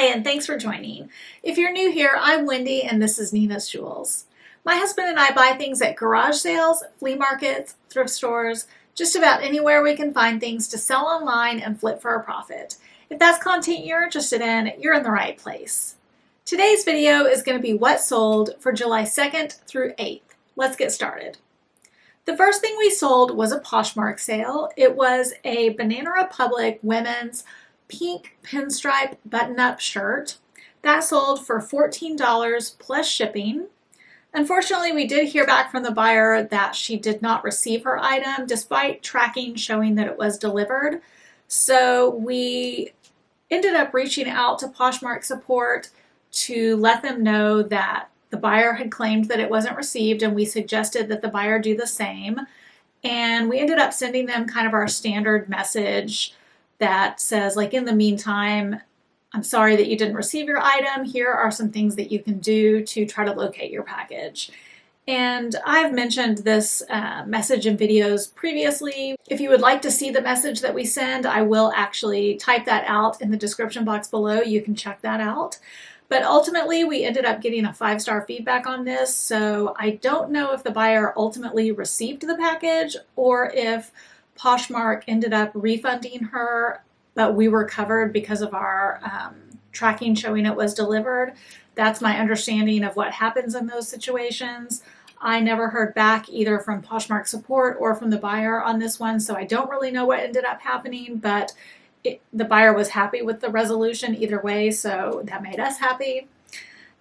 Hi, and thanks for joining. If you're new here, I'm Wendy, and this is Nina's Jewels. My husband and I buy things at garage sales, flea markets, thrift stores, just about anywhere we can find things to sell online and flip for a profit. If that's content you're interested in, you're in the right place. Today's video is going to be what sold for July 2nd through 8th. Let's get started. The first thing we sold was a Poshmark sale. It was a Banana Republic women's pink pinstripe button-up shirt. That sold for $14 plus shipping. Unfortunately, we did hear back from the buyer that she did not receive her item despite tracking showing that it was delivered. So we ended up reaching out to Poshmark support to let them know that the buyer had claimed that it wasn't received, and we suggested that the buyer do the same. And we ended up sending them kind of our standard message that says, like, in the meantime, I'm sorry that you didn't receive your item. Here are some things that you can do to try to locate your package. And I've mentioned this message in videos previously. If you would like to see the message that we send, I will actually type that out in the description box below. You can check that out. But ultimately, we ended up getting a 5-star feedback on this, so I don't know if the buyer ultimately received the package or if Poshmark ended up refunding her, but we were covered because of our tracking showing it was delivered. That's my understanding of what happens in those situations. I never heard back either from Poshmark support or from the buyer on this one, so I don't really know what ended up happening, but the buyer was happy with the resolution either way, so that made us happy.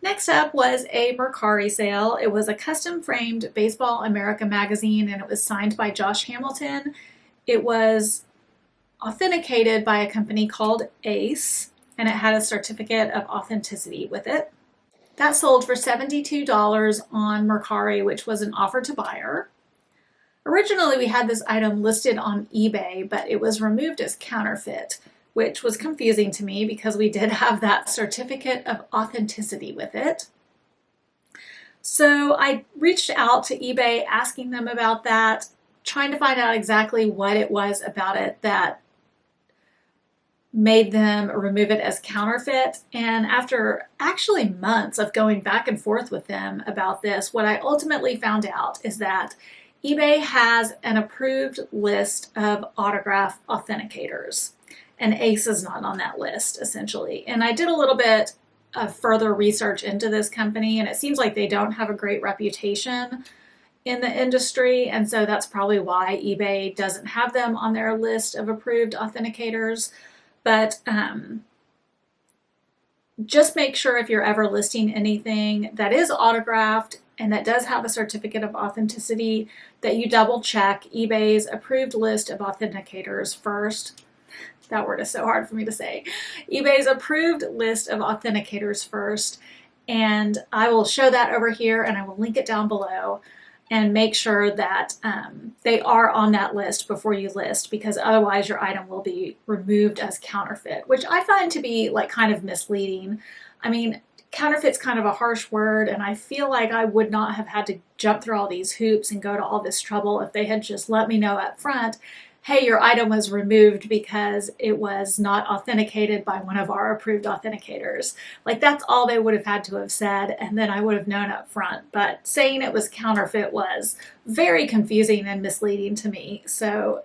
Next up was a Mercari sale. It was a custom framed Baseball America magazine, and it was signed by Josh Hamilton. It was authenticated by a company called Ace, and it had a certificate of authenticity with it. That sold for $72 on Mercari, which was an offer to buyer. Originally, we had this item listed on eBay, but it was removed as counterfeit, which was confusing to me because we did have that certificate of authenticity with it. So I reached out to eBay asking them about that, trying to find out exactly what it was about it that made them remove it as counterfeit. And after actually months of going back and forth with them about this, what I ultimately found out is that eBay has an approved list of autograph authenticators, and Ace is not on that list, essentially. And I did a little bit of further research into this company, and it seems like they don't have a great reputation in the industry, and so that's probably why eBay doesn't have them on their list of approved authenticators. But just make sure if you're ever listing anything that is autographed and that does have a certificate of authenticity, that you double check eBay's approved list of authenticators first. That word is so hard for me to say. eBay's approved list of authenticators first, and I will show that over here and I will link it down below, and make sure that they are on that list before you list, because otherwise your item will be removed as counterfeit, which I find to be like kind of misleading. I mean, counterfeit's kind of a harsh word, and I feel like I would not have had to jump through all these hoops and go to all this trouble if they had just let me know up front, hey, your item was removed because it was not authenticated by one of our approved authenticators. Like, that's all they would have had to have said, and then I would have known up front. But saying it was counterfeit was very confusing and misleading to me. So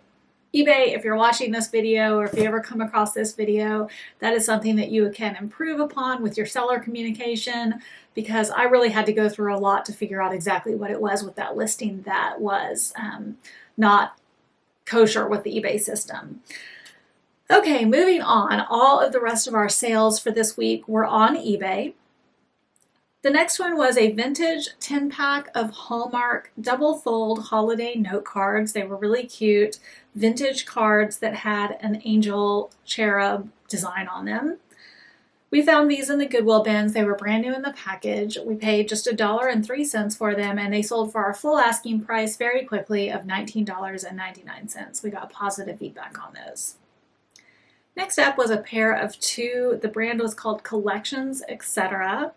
eBay, if you're watching this video or if you ever come across this video, that is something that you can improve upon with your seller communication, because I really had to go through a lot to figure out exactly what it was with that listing that was not kosher with the eBay system. Okay, moving on. All of the rest of our sales for this week were on eBay. The next one was a vintage 10-pack of Hallmark double fold holiday note cards. They were really cute vintage cards that had an angel cherub design on them. We found these in the Goodwill bins. They were brand new in the package. We paid just $1.03 for them, and they sold for our full asking price very quickly of $19.99. We got positive feedback on those. Next up was a pair of two, the brand was called Collections, etc.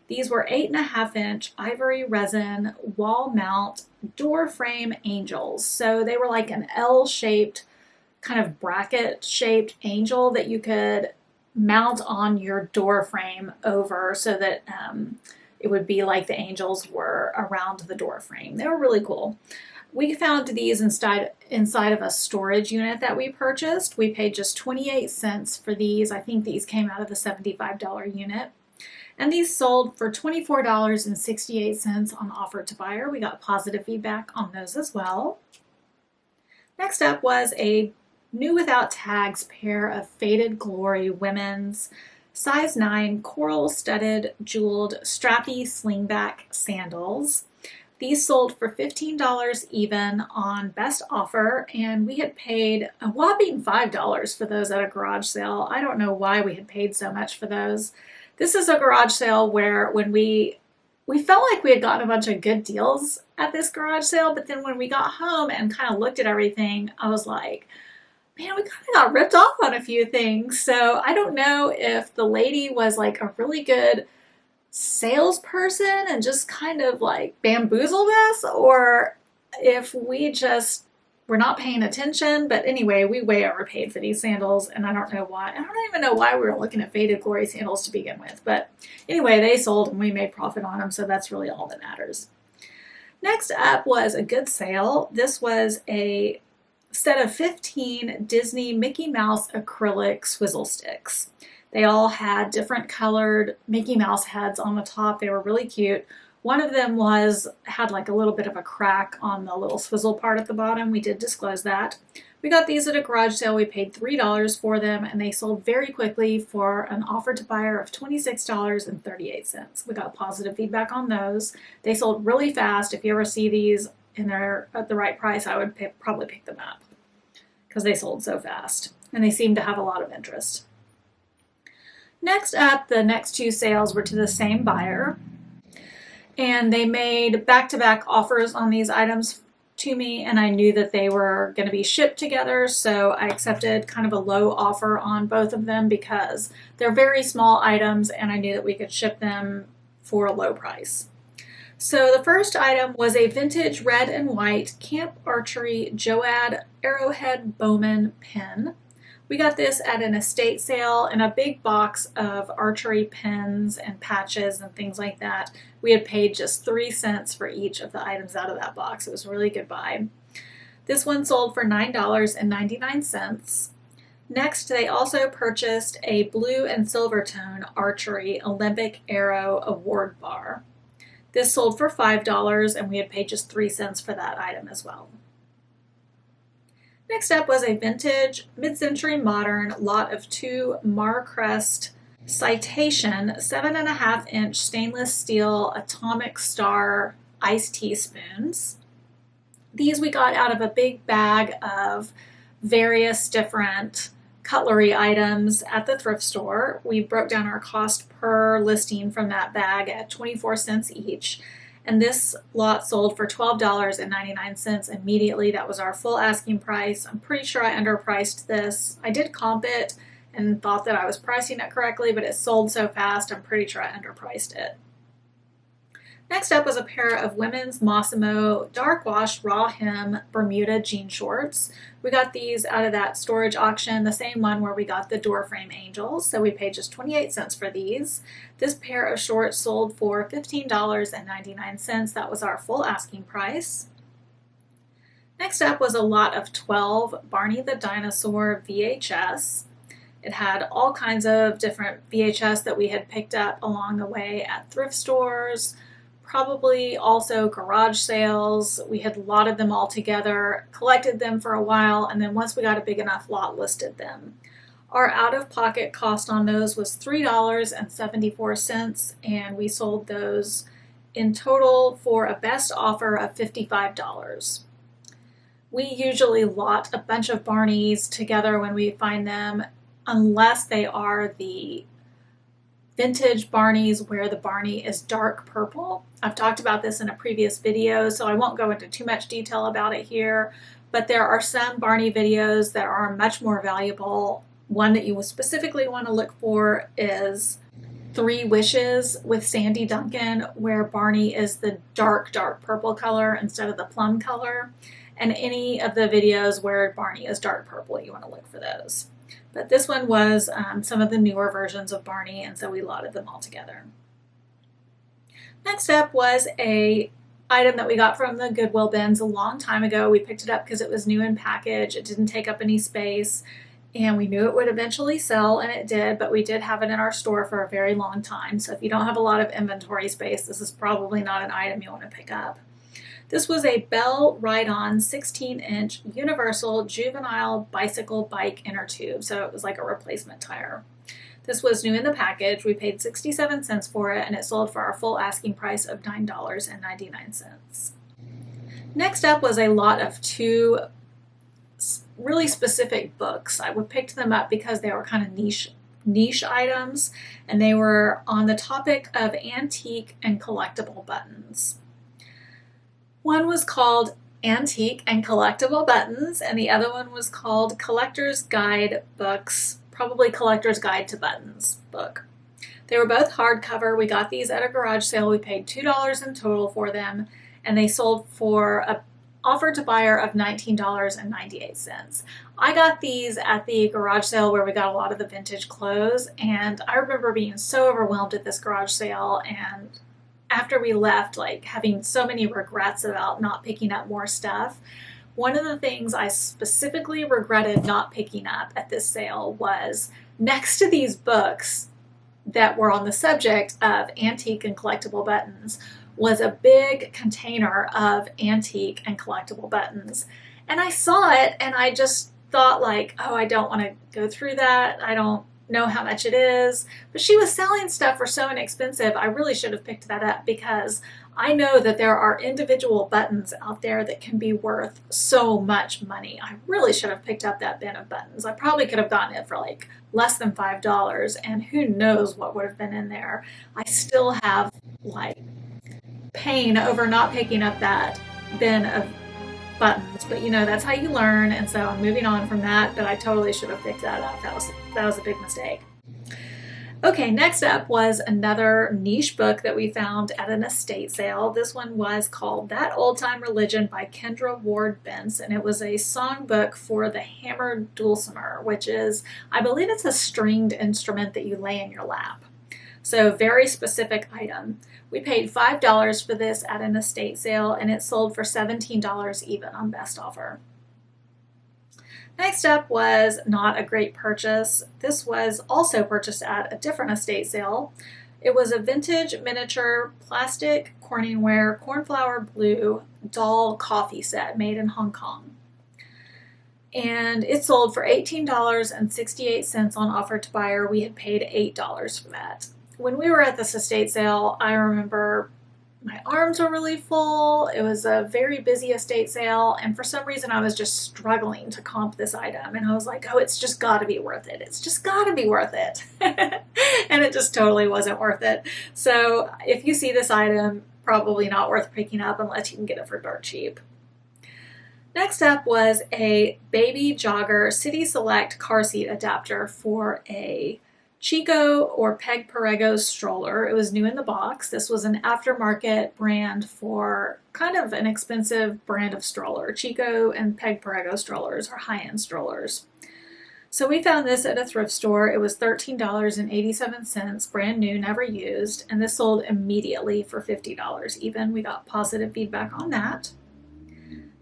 These were 8.5-inch ivory resin wall mount door frame angels. So they were like an L-shaped, kind of bracket-shaped angel that you could mount on your door frame over so that it would be like the angels were around the door frame. They were really cool. We found these inside of a storage unit that we purchased. We paid just 28 cents for these. I think these came out of the $75 unit. And these sold for $24.68 on offer to buyer. We got positive feedback on those as well. Next up was a new without tags pair of Faded Glory women's size 9 coral studded jeweled strappy slingback sandals. These sold for $15 even on best offer, and we had paid a whopping $5 for those at a garage sale. I don't know why we had paid so much for those. This is a garage sale where when we felt like we had gotten a bunch of good deals at this garage sale, but then when we got home and kind of looked at everything, I was like, man, we kind of got ripped off on a few things. So I don't know if the lady was like a really good salesperson and just kind of like bamboozled us, or if we just were not paying attention. But anyway, we way overpaid for these sandals, and I don't know why. I don't even know why we were looking at Faded Glory sandals to begin with. But anyway, they sold and we made profit on them, so that's really all that matters. Next up was a good sale. This was a set of 15 Disney Mickey Mouse acrylic swizzle sticks. They all had different colored Mickey Mouse heads on the top. They were really cute. One of them had like a little bit of a crack on the little swizzle part at the bottom. We did disclose that. We got these at a garage sale. We paid $3 for them, and they sold very quickly for an offer to buyer of $26.38. We got positive feedback on those. They sold really fast. If you ever see these and they're at the right price, I would probably pick them up because they sold so fast, and they seemed to have a lot of interest. Next up, the next two sales were to the same buyer, and they made back-to-back offers on these items to me, and I knew that they were going to be shipped together, so I accepted kind of a low offer on both of them because they're very small items, and I knew that we could ship them for a low price. So the first item was a vintage red and white Camp Archery Joad Arrowhead Bowman pin. We got this at an estate sale in a big box of archery pins and patches and things like that. We had paid just 3 cents for each of the items out of that box. It was a really good buy. This one sold for $9.99. Next, they also purchased a blue and silver tone archery Olympic arrow award bar. This sold for $5, and we had paid just 3 cents for that item as well. Next up was a vintage mid-century modern lot of 2 Marcrest Citation 7.5-inch stainless steel atomic star iced tea spoons. These we got out of a big bag of various different cutlery items at the thrift store. We broke down our cost per listing from that bag at 24 cents each. And this lot sold for $12.99 immediately. That was our full asking price. I'm pretty sure I underpriced this. I did comp it and thought that I was pricing it correctly, but it sold so fast, I'm pretty sure I underpriced it. Next up was a pair of women's Mossimo dark wash raw hem Bermuda jean shorts. We got these out of that storage auction, the same one where we got the door frame angels, so we paid just 28 cents for these. This pair of shorts sold for $15.99. That was our full asking price. Next up was a lot of 12 Barney the Dinosaur VHS. It had all kinds of different VHS that we had picked up along the way at thrift stores, probably also garage sales. We had lotted them all together, collected them for a while, and then once we got a big enough lot, listed them. Our out-of-pocket cost on those was $3.74, and we sold those in total for a best offer of $55. We usually lot a bunch of Barneys together when we find them, unless they are the vintage Barneys where the Barney is dark purple. I've talked about this in a previous video, so I won't go into too much detail about it here, but there are some Barney videos that are much more valuable. One that you will specifically want to look for is 3 Wishes with Sandy Duncan, where Barney is the dark purple color instead of the plum color. And any of the videos where Barney is dark purple, you want to look for those. But this one was some of the newer versions of Barney, and so we lotted them all together. Next up was a item that we got from the Goodwill bins a long time ago. We picked it up because it was new in package. It didn't take up any space, and we knew it would eventually sell, and it did, but we did have it in our store for a very long time. So if you don't have a lot of inventory space, this is probably not an item you want to pick up. This was a Bell Ride-On 16-inch universal juvenile bicycle bike inner tube, so it was like a replacement tire. This was new in the package. We paid 67 cents for it, and it sold for our full asking price of $9.99. Next up was a lot of two really specific books. I picked them up because they were kind of niche items, and they were on the topic of antique and collectible buttons. One was called Antique and Collectible Buttons, and the other one was called Collector's Guide Books, probably Collector's Guide to Buttons book. They were both hardcover. We got these at a garage sale. We paid $2 in total for them, and they sold for an offer to buyer of $19.98. I got these at the garage sale where we got a lot of the vintage clothes, and I remember being so overwhelmed at this garage sale, and after we left, like having so many regrets about not picking up more stuff. One of the things I specifically regretted not picking up at this sale was next to these books that were on the subject of antique and collectible buttons was a big container of antique and collectible buttons. And I saw it and I just thought like, oh, I don't want to go through that. I don't know how much it is, but she was selling stuff for so inexpensive. I really should have picked that up because I know that there are individual buttons out there that can be worth so much money. I really should have picked up that bin of buttons. I probably could have gotten it for like less than $5, and who knows what would have been in there. I still have like pain over not picking up that bin of buttons, but you know, that's how you learn, and so I'm moving on from that, but I totally should have picked that up. That was a big mistake. Okay, next up was another niche book that we found at an estate sale. This one was called That Old Time Religion by Kendra Ward Bence, and it was a songbook for the hammered dulcimer, which is, I believe it's a stringed instrument that you lay in your lap. So very specific item. We paid $5 for this at an estate sale, and it sold for $17 even on best offer. Next up was not a great purchase. This was also purchased at a different estate sale. It was a vintage miniature plastic Corningware cornflower blue doll coffee set made in Hong Kong. And it sold for $18.68 on offer to buyer. We had paid $8 for that. When we were at this estate sale, I remember my arms were really full. It was a very busy estate sale, and for some reason I was just struggling to comp this item, and I was like, oh, it's just got to be worth it. It's just got to be worth it. And it just totally wasn't worth it. So if you see this item, probably not worth picking up unless you can get it for dirt cheap. Next up was a Baby Jogger City Select car seat adapter for a Chico or Peg Perego stroller. It was new in the box. This was an aftermarket brand for kind of an expensive brand of stroller. Chico and Peg Perego strollers are high-end strollers. So we found this at a thrift store. It was $13.87, brand new, never used, and this sold immediately for $50 even. We got positive feedback on that.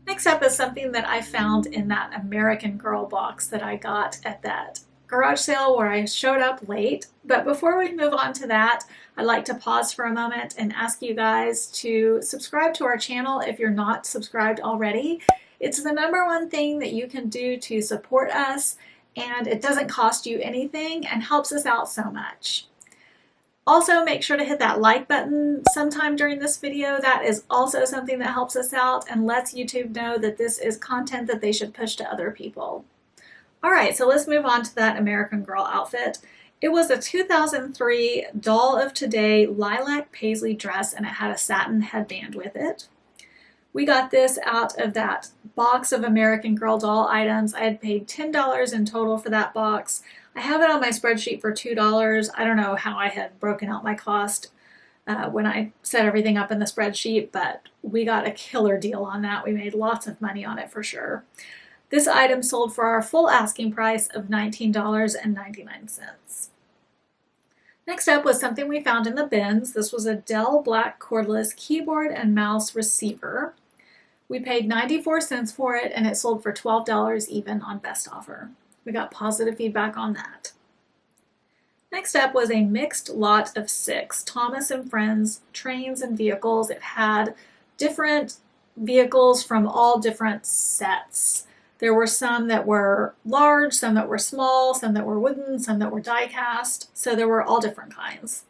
Next up is something that I found in that American Girl box that I got at that garage sale where I showed up late. But before we move on to that, I'd like to pause for a moment and ask you guys to subscribe to our channel if you're not subscribed already. It's the #1 thing that you can do to support us, and it doesn't cost you anything and helps us out so much. Also, make sure to hit that like button sometime during this video. That is also something that helps us out and lets YouTube know that this is content that they should push to other people. All right, so let's move on to that American Girl outfit. It was a 2003 Doll of Today lilac paisley dress, and it had a satin headband with it. We got this out of that box of American Girl doll items. I had paid $10 in total for that box. I have it on my spreadsheet for $2. I don't know how I had broken out my cost when I set everything up in the spreadsheet, but we got a killer deal on that. We made lots of money on it for sure. This item sold for our full asking price of $19.99. Next up was something we found in the bins. This was a Dell Black cordless keyboard and mouse receiver. We paid 94 cents for it, and it sold for $12 even on best offer. We got positive feedback on that. Next up was a mixed lot of 6 Thomas and Friends trains and vehicles. It had different vehicles from all different sets. There were some that were large, some that were small, some that were wooden, some that were die cast, so there were all different kinds.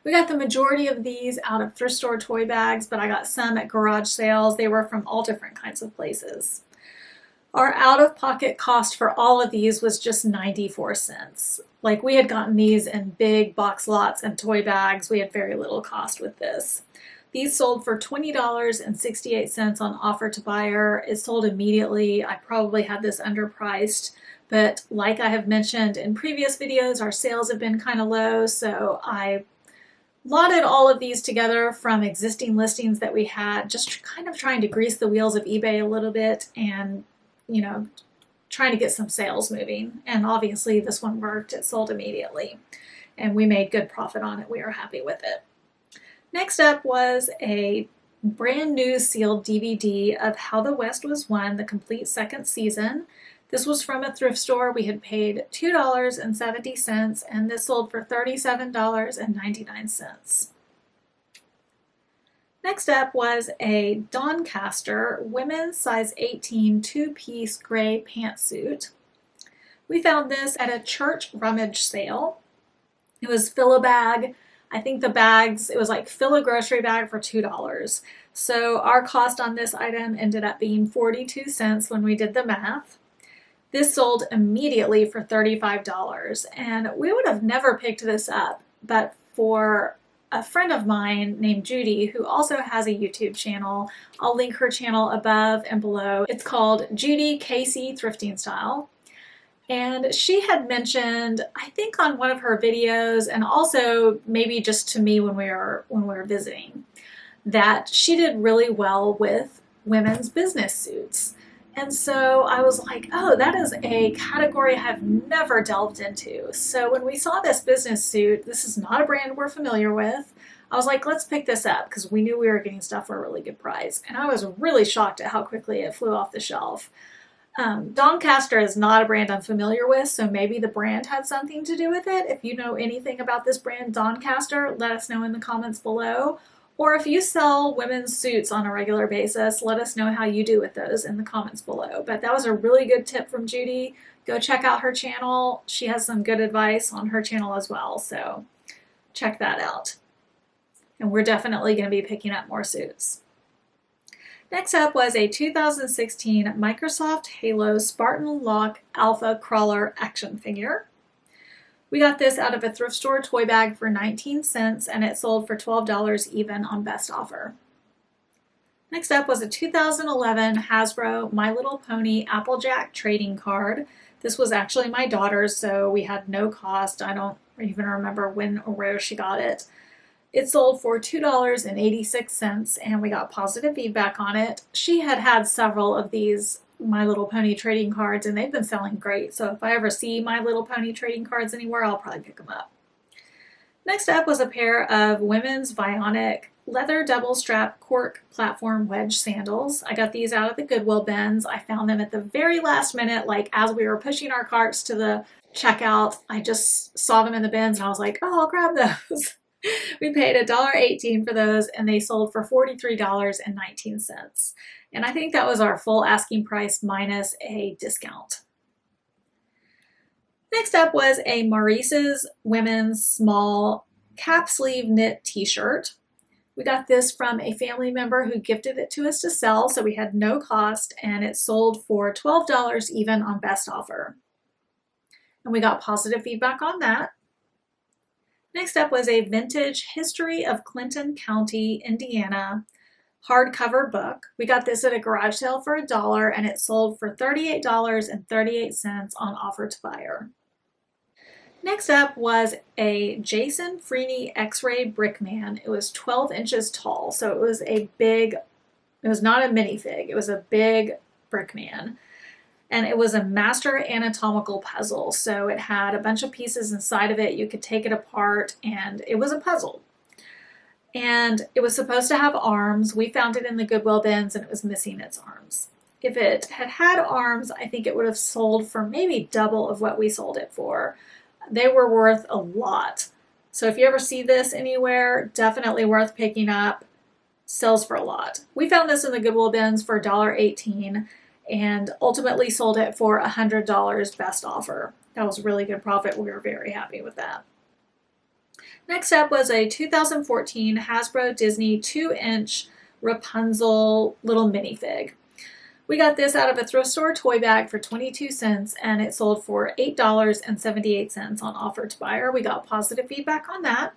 We got the majority of these out of thrift store toy bags, but I got some at garage sales. They were from all different kinds of places. Our out-of-pocket cost for all of these was just 94 cents. Like, we had gotten these in big box lots and toy bags. We had very little cost with this. These sold for $20.68 on offer to buyer. It sold immediately. I probably had this underpriced, but like I have mentioned in previous videos, our sales have been kind of low, so I lotted all of these together from existing listings that we had, just kind of trying to grease the wheels of eBay a little bit and, you know, trying to get some sales moving. And obviously this one worked. It sold immediately and we made good profit on it. We are happy with it. Next up was a brand new sealed DVD of How the West Was Won, the complete second season. This was from a thrift store. We had paid $2.70 and this sold for $37.99. Next up was a Doncaster women's size 18 two-piece gray pantsuit. We found this at a church rummage sale. It was fill a bag. I think the bags, it was like fill a grocery bag for $2. So our cost on this item ended up being 42 cents when we did the math. This sold immediately for $35, and we would have never picked this up, but for a friend of mine named Judy, who also has a YouTube channel. I'll link her channel above and below. It's called Judy KC Thrifting Style. And she had mentioned, I think on one of her videos, and also maybe just to me when we were visiting, that she did really well with women's business suits. And so I was like, oh, that is a category I've never delved into. So when we saw this business suit, this is not a brand we're familiar with. I was like, let's pick this up because we knew we were getting stuff for a really good price. And I was really shocked at how quickly it flew off the shelf. Doncaster is not a brand I'm familiar with, so maybe the brand had something to do with it. If you know anything about this brand, Doncaster, let us know in the comments below. Or if you sell women's suits on a regular basis, let us know how you do with those in the comments below. But that was a really good tip from Judy. Go check out her channel. She has some good advice on her channel as well, so check that out. And we're definitely going to be picking up more suits. Next up was a 2016 Microsoft Halo Spartan Lock Alpha Crawler action figure. We got this out of a thrift store toy bag for 19 cents and it sold for $12 even on best offer. Next up was a 2011 Hasbro My Little Pony Applejack trading card. This was actually my daughter's, so we had no cost. I don't even remember when or where she got it. It sold for $2.86 and we got positive feedback on it. She had had several of these My Little Pony trading cards and they've been selling great. So if I ever see My Little Pony trading cards anywhere, I'll probably pick them up. Next up was a pair of women's Vionic leather double strap cork platform wedge sandals. I got these out of the Goodwill bins. I found them at the very last minute, like as we were pushing our carts to the checkout. I just saw them in the bins and I was like, oh, I'll grab those. We paid $1.18 for those and they sold for $43.19. And I think that was our full asking price minus a discount. Next up was a Maurice's women's small cap sleeve knit t-shirt. We got this from a family member who gifted it to us to sell, so we had no cost and it sold for $12 even on best offer. And we got positive feedback on that. Next up was a vintage History of Clinton County, Indiana hardcover book. We got this at a garage sale for $1 and it sold for $38.38 on offer to buyer. Next up was a Jason Freeney X-Ray Brickman. It was 12 inches tall, so it was a big, it was not a minifig, it was a big Brickman. And it was a master anatomical puzzle. So it had a bunch of pieces inside of it. You could take it apart, and it was a puzzle. And it was supposed to have arms. We found it in the Goodwill bins, and it was missing its arms. If it had had arms, I think it would have sold for maybe double of what we sold it for. They were worth a lot. So if you ever see this anywhere, definitely worth picking up. Sells for a lot. We found this in the Goodwill bins for $1.18 and ultimately sold it for $100 best offer. That was really good profit. We were very happy with that. Next up was a 2014 Hasbro Disney 2-inch Rapunzel little minifig. We got this out of a thrift store toy bag for 22 cents, and it sold for $8.78 on offer to buyer. We got positive feedback on that.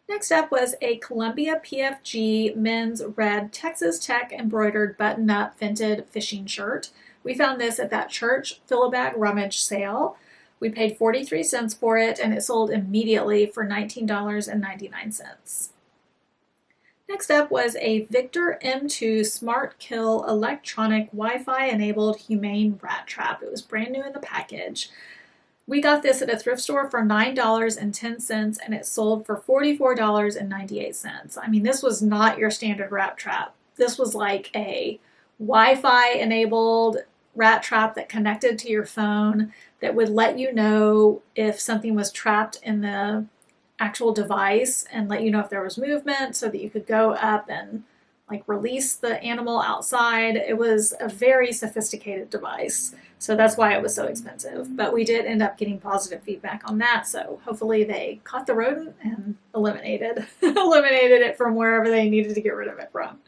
Next up was a Columbia PFG men's red Texas Tech embroidered button-up vented fishing shirt. We found this at that church fill-a-bag rummage sale. We paid 43 cents for it, and it sold immediately for $19.99. Next up was a Victor M2 Smart Kill electronic Wi-Fi enabled humane rat trap. It was brand new in the package. We got this at a thrift store for $9.10, and it sold for $44.98. I mean, this was not your standard rat trap. This was like a Wi-Fi enabled rat trap that connected to your phone that would let you know if something was trapped in the actual device and let you know if there was movement so that you could go up and like release the animal outside. It was a very sophisticated device. So that's why it was so expensive. But we did end up getting positive feedback on that. So hopefully they caught the rodent and eliminated it from wherever they needed to get rid of it from.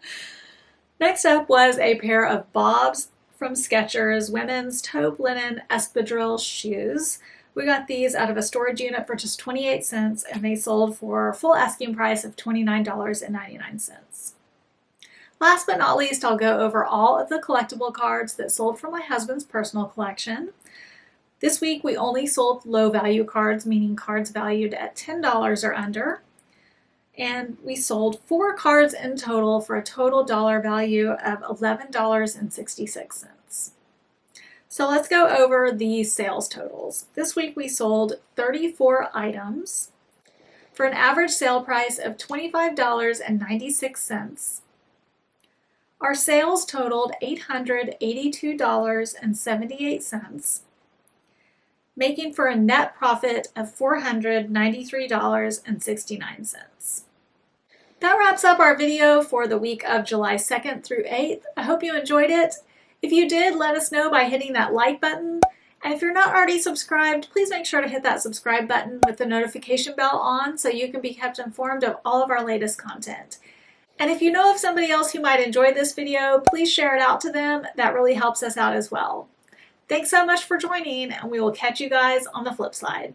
Next up was a pair of Bob's from Skechers women's taupe linen espadrille shoes. We got these out of a storage unit for just 28 cents, and they sold for a full asking price of $29.99. Last but not least, I'll go over all of the collectible cards that sold from my husband's personal collection. This week we only sold low value cards, meaning cards valued at $10 or under. And we sold 4 cards in total for a total dollar value of $11.66. So let's go over the sales totals. This week we sold 34 items for an average sale price of $25.96. Our sales totaled $882.78, making for a net profit of $493.69. That wraps up our video for the week of July 2nd through 8th. I hope you enjoyed it. If you did, let us know by hitting that like button. And if you're not already subscribed, please make sure to hit that subscribe button with the notification bell on so you can be kept informed of all of our latest content. And if you know of somebody else who might enjoy this video, please share it out to them. That really helps us out as well. Thanks so much for joining, and we will catch you guys on the flip side.